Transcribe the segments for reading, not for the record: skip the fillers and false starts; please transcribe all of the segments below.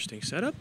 interesting setup.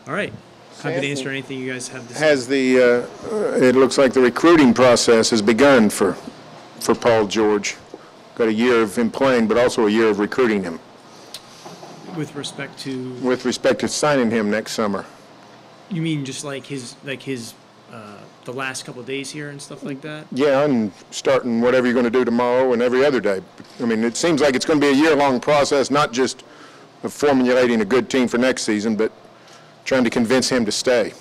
All right. Happy to answer anything you guys have to say. It looks like the recruiting process has begun for Paul George. Got a year of him playing, but also a year of recruiting him. With respect to? With respect to signing him next summer. You mean just like his the last couple of days here and stuff like that? Yeah, and starting whatever you're going to do tomorrow and every other day. I mean, it seems like it's going to be a year-long process, not just of formulating a good team for next season, but trying to convince him to stay.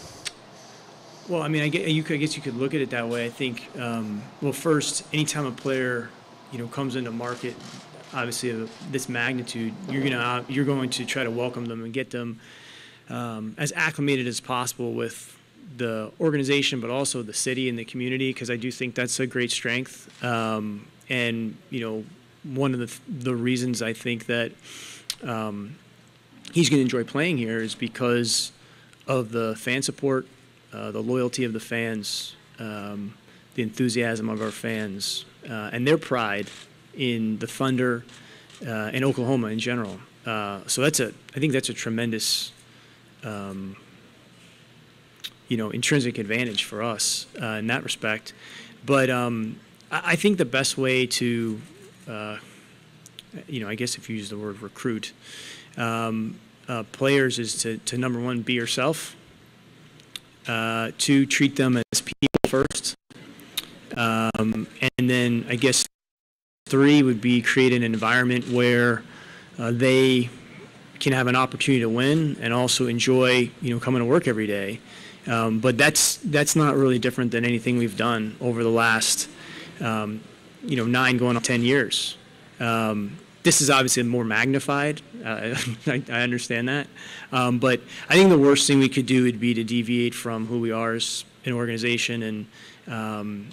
Well, I mean, I guess you could look at it that way. I think, well, first, anytime a player, comes into market, obviously of this magnitude, you're going to try to welcome them and get them as acclimated as possible with the organization, but also the city and the community, because I do think that's a great strength. And one of the reasons I think that he's going to enjoy playing here is because of the fan support, the loyalty of the fans, the enthusiasm of our fans, and their pride in the Thunder and Oklahoma in general. So I think that's a tremendous, intrinsic advantage for us in that respect. But I think the best way to, I guess if you use the word recruit, players is to number one, be yourself. Two, treat them as people first. And then I guess three would be create an environment where they can have an opportunity to win and also enjoy, coming to work every day. But that's not really different than anything we've done over the last, 9 going on 10 years. This is obviously more magnified. I understand that. But I think the worst thing we could do would be to deviate from who we are as an organization and,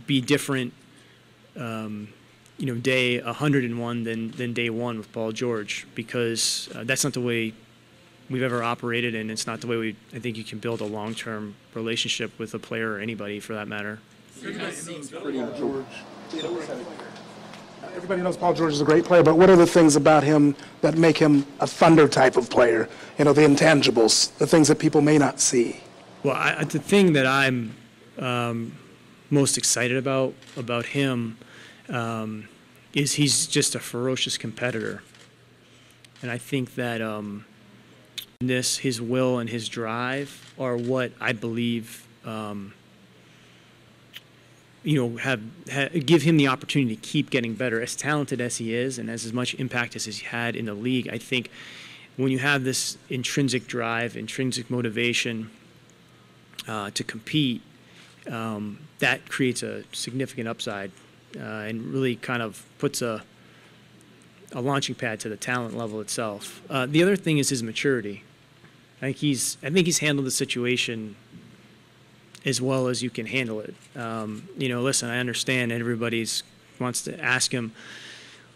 be different, day 101 than day one with Paul George, because that's not the way we've ever operated, and it's not the way I think you can build a long-term relationship with a player or anybody for that matter. Everybody knows Paul George is a great player, but what are the things about him that make him a Thunder type of player? The intangibles, the things that people may not see. Well, the thing that I'm most excited about him is he's just a ferocious competitor. And I think that his will and his drive are what I believe give him the opportunity to keep getting better. As talented as he is and as much impact as he's had in the league, I think when you have this intrinsic drive, intrinsic motivation to compete, that creates a significant upside and really kind of puts a launching pad to the talent level itself. The other thing is his maturity. I think he's handled the situation as well as you can handle it. Listen, I understand everybody wants to ask him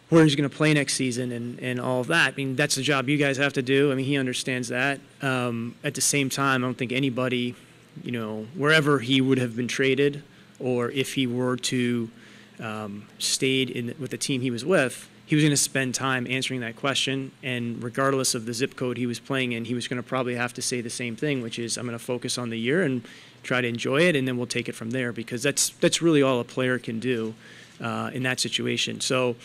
where he's going to play next season and all of that. I mean, that's the job you guys have to do. I mean, he understands that. At the same time, I don't think anybody, wherever he would have been traded, or if he were to stayed with the team he was with, he was going to spend time answering that question, and regardless of the zip code he was playing in, he was going to probably have to say the same thing, which is, I'm going to focus on the year and try to enjoy it, and then we'll take it from there, because that's really all a player can do in that situation. So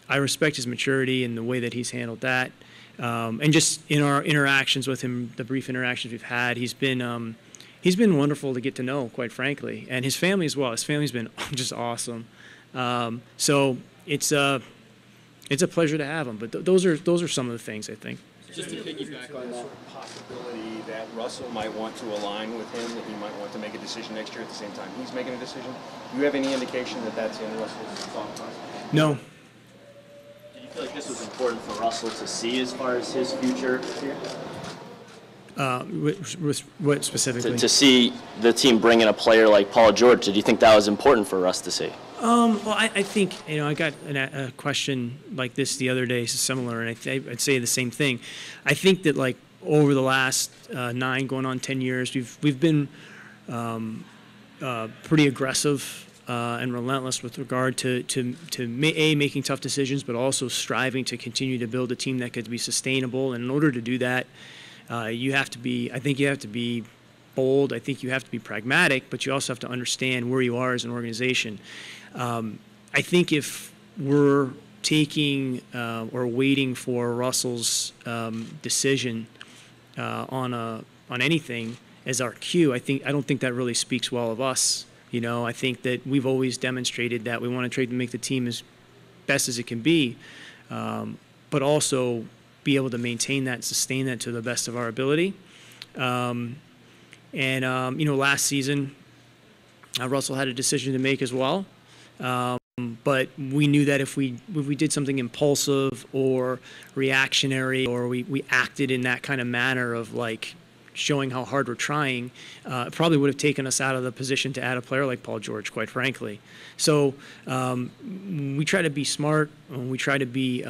I respect his maturity and the way that he's handled that, and just in our interactions with him, the brief interactions we've had, he's been wonderful to get to know, quite frankly, and his family as well. His family's been just awesome. So it's a pleasure to have him. But those are some of the things, I think. Just to piggyback on that possibility that Russell might want to align with him, that he might want to make a decision next year at the same time he's making a decision. Do you have any indication that that's in Russell's thought process? No. Do you feel like this was important for Russell to see as far as his future here? What specifically? To see the team bring in a player like Paul George, did you think that was important for Russ to see? Well, I think, I got a question like this the other day, similar, and I'd say the same thing. I think that, like, over the last 9 going on 10 years, we've been pretty aggressive and relentless with regard to making tough decisions, but also striving to continue to build a team that could be sustainable. And in order to do that, you have to be, I think you have to be bold. I think you have to be pragmatic, but you also have to understand where you are as an organization. I think if we're taking or waiting for Russell's decision on anything as our cue, I don't think that really speaks well of us. You know, I think that we've always demonstrated that we want to try to make the team as best as it can be, but also be able to maintain that and sustain that to the best of our ability. You know, last season, Russell had a decision to make as well. But we knew that if we did something impulsive or reactionary, or we acted in that kind of manner of like showing how hard we're trying, it probably would have taken us out of the position to add a player like Paul George, quite frankly. So we try to be smart, and we try to be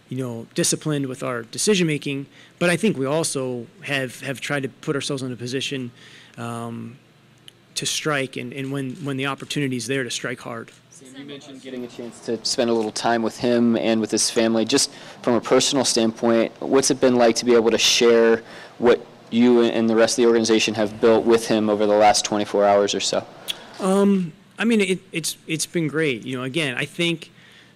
you know, disciplined with our decision making, but I think we also have tried to put ourselves in a position to strike, and when the opportunity is there, to strike hard. Sam, you mentioned getting a chance to spend a little time with him and with his family. Just from a personal standpoint, what's it been like to be able to share what you and the rest of the organization have built with him over the last 24 hours or so? I mean, it's been great. You know, again, I think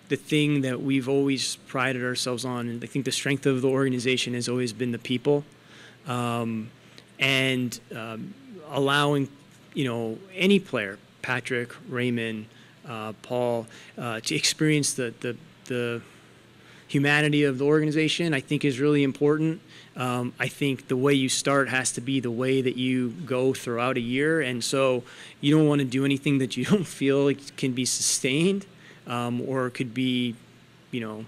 the thing that we've always prided ourselves on, and I think the strength of the organization has always been the people, and allowing, you know, any player, Patrick, Raymond, Paul, to experience the humanity of the organization, I think is really important. I think the way you start has to be the way that you go throughout a year, and so you don't want to do anything that you don't feel like can be sustained, or could be, you know,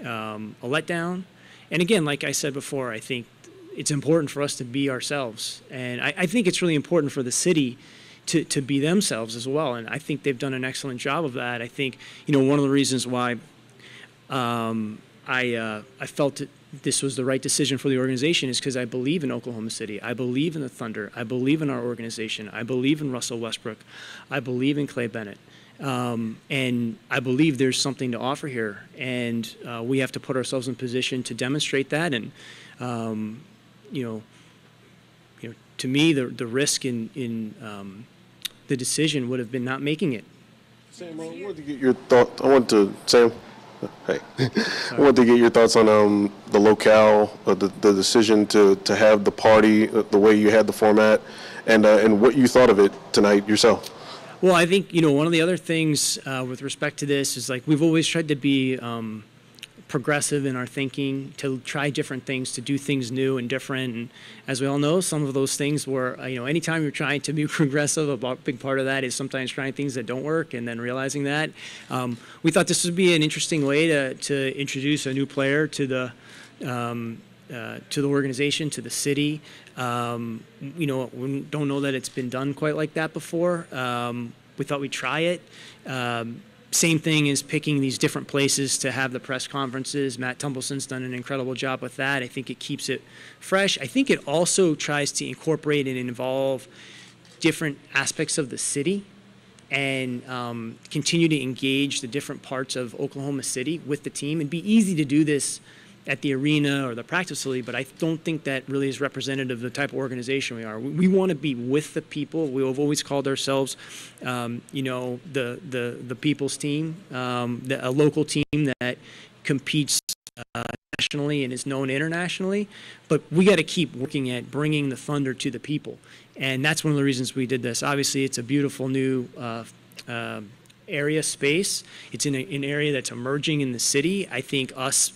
a letdown. And again, like I said before, I think it's important for us to be ourselves, and I think it's really important for the city to be themselves as well, and I think they've done an excellent job of that. I think, you know, one of the reasons why I felt that this was the right decision for the organization is because I believe in Oklahoma City. I believe in the Thunder. I believe in our organization. I believe in Russell Westbrook. I believe in Clay Bennett. And I believe there's something to offer here, and we have to put ourselves in position to demonstrate that. And you know, to me, the risk in the decision would have been not making it. Sam, I wanted to get your thought. Sam. Hey, I wanted to get your thoughts on the locale, the decision to have the party the way you had the format, and what you thought of it tonight yourself. Well, I think, you know, one of the other things with respect to this is, like, we've always tried to be progressive in our thinking, to try different things, to do things new and different. And as we all know, some of those things were, you know, anytime you're trying to be progressive, a big part of that is sometimes trying things that don't work and then realizing that. We thought this would be an interesting way to introduce a new player to the organization, to the city. You know, we don't know that it's been done quite like that before. We thought we'd try it. Same thing as picking these different places to have the press conferences. Matt Tumbleson's done an incredible job with that. I think it keeps it fresh. I think it also tries to incorporate and involve different aspects of the city and continue to engage the different parts of Oklahoma City with the team. It'd be easy to do this at the arena or the practice facility, but I don't think that really is representative of the type of organization we are. We want to be with the people. We have always called ourselves, you know, the people's team, a local team that competes nationally and is known internationally. But we got to keep working at bringing the Thunder to the people, and that's one of the reasons we did this. Obviously, it's a beautiful new area space. It's in an area that's emerging in the city. I think us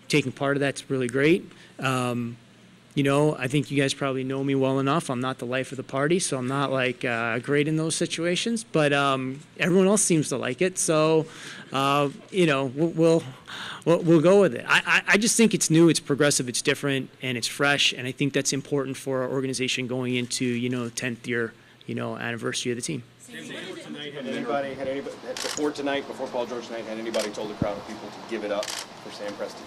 taking part of that's really great. You know, I think you guys probably know me well enough. I'm not the life of the party, so I'm not like great in those situations. But everyone else seems to like it, so you know, we'll go with it. I just think it's new, it's progressive, it's different, and it's fresh. And I think that's important for our organization going into, you know, 10th year, you know, anniversary of the team. Before Paul George tonight, had anybody told the crowd of people to give it up for Sam Presti?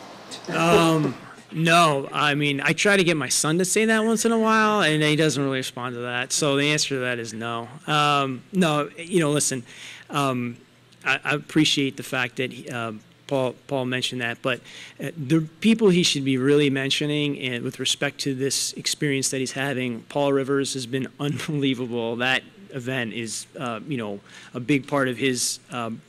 No, I mean, I try to get my son to say that once in a while, and he doesn't really respond to that. So the answer to that is no. No, listen, I appreciate the fact that Paul mentioned that, but the people he should be really mentioning, and with respect to this experience that he's having, Paul Rivers has been unbelievable. That event is, a big part of his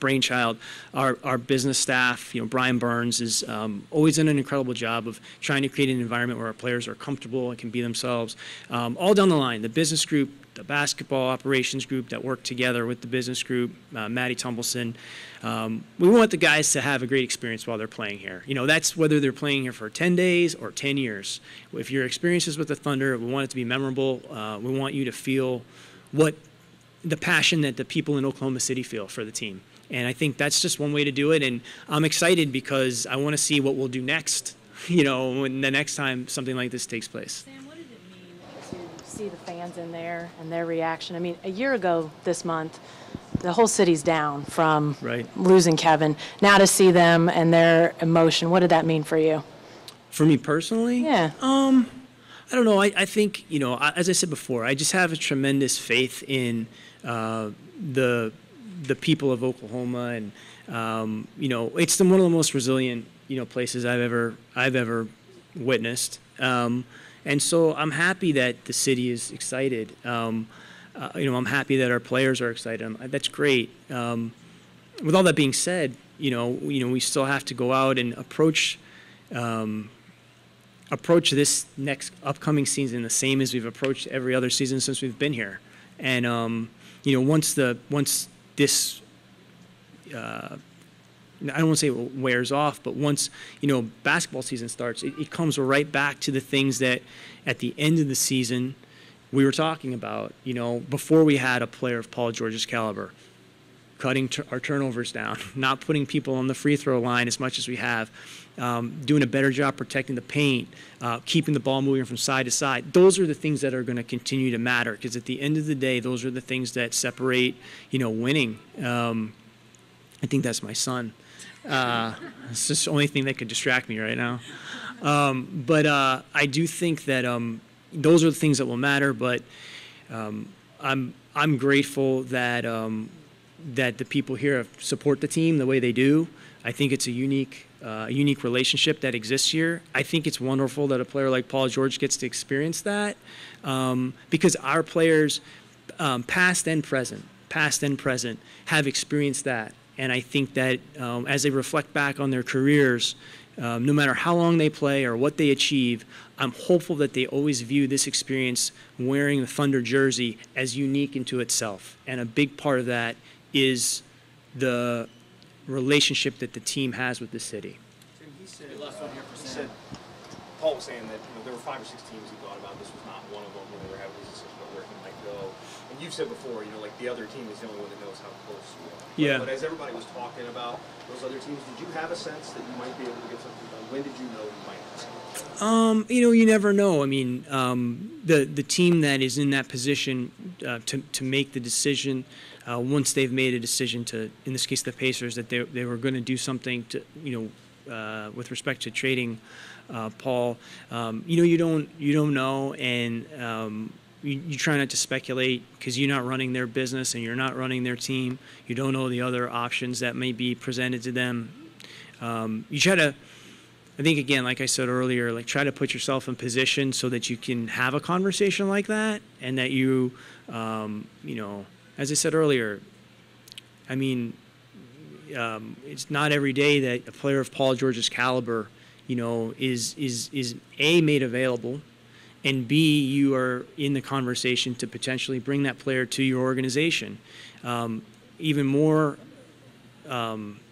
brainchild. Our business staff, Brian Burns is always done an incredible job of trying to create an environment where our players are comfortable and can be themselves. All down the line, the business group, the basketball operations group that work together with the business group, Maddie Tumbleson. We want the guys to have a great experience while they're playing here. That's whether they're playing here for 10 days or 10 years. If your experiences with the Thunder, we want it to be memorable. We want you to feel the passion that the people in Oklahoma City feel for the team. And I think that's just one way to do it. And I'm excited because I want to see what we'll do next, when the next time something like this takes place. Sam, what does it mean to see the fans in there and their reaction? I mean, a year ago this month, the whole city's down from losing Kevin. Now to see them and their emotion, what did that mean for you? For me personally? Yeah. I don't know. I think, as I said before, I just have a tremendous faith in the people of Oklahoma, and it's one of the most resilient places I've ever witnessed, and so I'm happy that the city is excited. I'm happy that our players are excited. That's great. With all that being said, we still have to go out and approach this next upcoming season the same as we've approached every other season since we've been here. And once this I don't want to say it wears off, but once basketball season starts, it comes right back to the things that at the end of the season we were talking about. Before we had a player of Paul George's caliber, cutting our turnovers down, not putting people on the free throw line as much as we have, doing a better job protecting the paint, keeping the ball moving from side to side. Those are the things that are going to continue to matter, because at the end of the day, those are the things that separate, winning. I think that's my son. It's just the only thing that could distract me right now. But I do think that those are the things that will matter. But I'm grateful that that the people here support the team the way they do. I think it's a unique relationship that exists here. I think it's wonderful that a player like Paul George gets to experience that, because our players, past and present, have experienced that. And I think that as they reflect back on their careers, no matter how long they play or what they achieve, I'm hopeful that they always view this experience wearing the Thunder jersey as unique into itself. And a big part of that is the relationship that the team has with the city. He said, Paul was saying that there were 5 or 6 teams he thought about. This was not one of them when they were having this decision about where he might go. And you've said before, like the other team is the only one that knows how close you are. Yeah. But as everybody was talking about those other teams, did you have a sense that you might be able to get something done? When did you know you might have something? You never know. I mean, the team that is in that position to make the decision, once they've made a decision to, in this case, the Pacers, that they were going to do something to, with respect to trading Paul. You don't know, and you try not to speculate because you're not running their business and you're not running their team. You don't know the other options that may be presented to them. You try to, I think, again, like I said earlier, try to put yourself in position so that you can have a conversation like that, and that you, as I said earlier, I mean, it's not every day that a player of Paul George's caliber, is A, made available, and B, you are in the conversation to potentially bring that player to your organization. Even more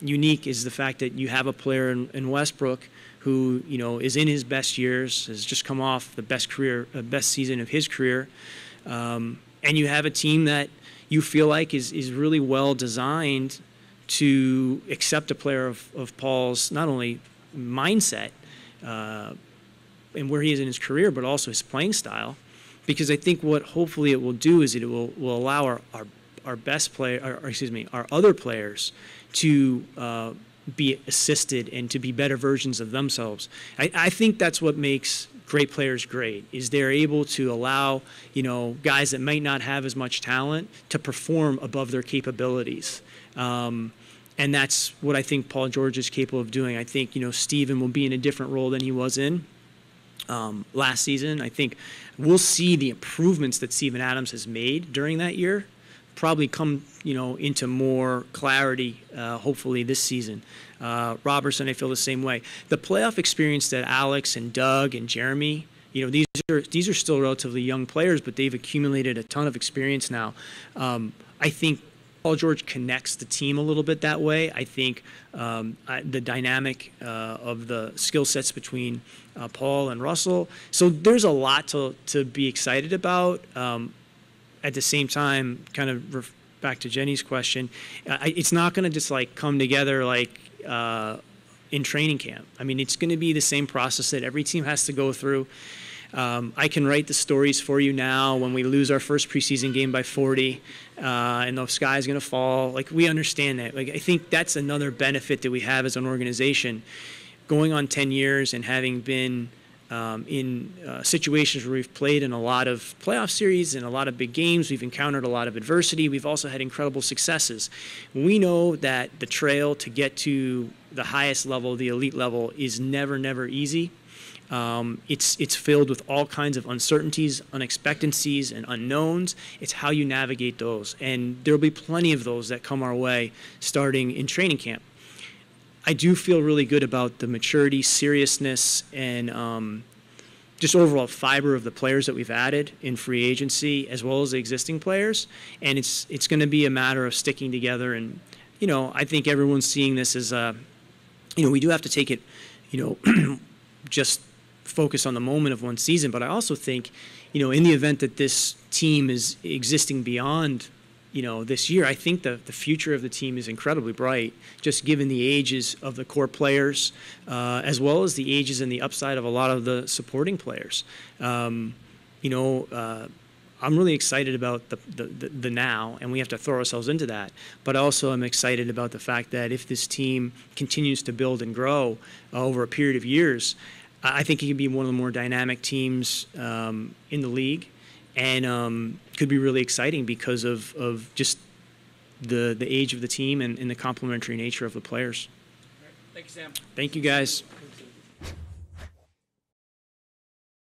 unique is the fact that you have a player in Westbrook who is in his best years, has just come off the best season of his career, and you have a team that you feel like is really well designed to accept a player of Paul's not only mindset and where he is in his career, but also his playing style, because I think what hopefully it will do is it will allow our best player, our other players to be assisted and to be better versions of themselves. I think that's what makes great players great, is they're able to allow, guys that might not have as much talent to perform above their capabilities. And that's what I think Paul George is capable of doing. I think, Steven will be in a different role than he was in last season. I think we'll see the improvements that Steven Adams has made during that year probably come, into more clarity, hopefully this season. Robertson, I feel the same way. The playoff experience that Alex and Doug and Jeremy, these are still relatively young players, but they've accumulated a ton of experience now. I think Paul George connects the team a little bit that way. I think the dynamic of the skill sets between Paul and Russell. So there's a lot to be excited about. At the same time, kind of back to Jenny's question, it's not going to just come together in training camp. I mean, it's going to be the same process that every team has to go through. I can write the stories for you now when we lose our first preseason game by 40 and the sky's going to fall. We understand that. I think that's another benefit that we have as an organization. Going on 10 years and having been in situations where we've played in a lot of playoff series and a lot of big games, we've encountered a lot of adversity. We've also had incredible successes. We know that the trail to get to the highest level, the elite level, is never, never easy. It's filled with all kinds of uncertainties, unexpectancies, and unknowns. It's how you navigate those. And there'll be plenty of those that come our way starting in training camp. I do feel really good about the maturity, seriousness, and just overall fiber of the players that we've added in free agency, as well as the existing players. And it's going to be a matter of sticking together. And, I think everyone's seeing this as, we do have to take it, just focus on the moment of one season. But I also think, in the event that this team is existing beyond this year, I think the future of the team is incredibly bright, just given the ages of the core players, as well as the ages and the upside of a lot of the supporting players. I'm really excited about the now, and we have to throw ourselves into that. But also I'm excited about the fact that if this team continues to build and grow over a period of years, I think it can be one of the more dynamic teams in the league. And could be really exciting because of just the age of the team and the complementary nature of the players. Thank you, Sam. Thank you, guys.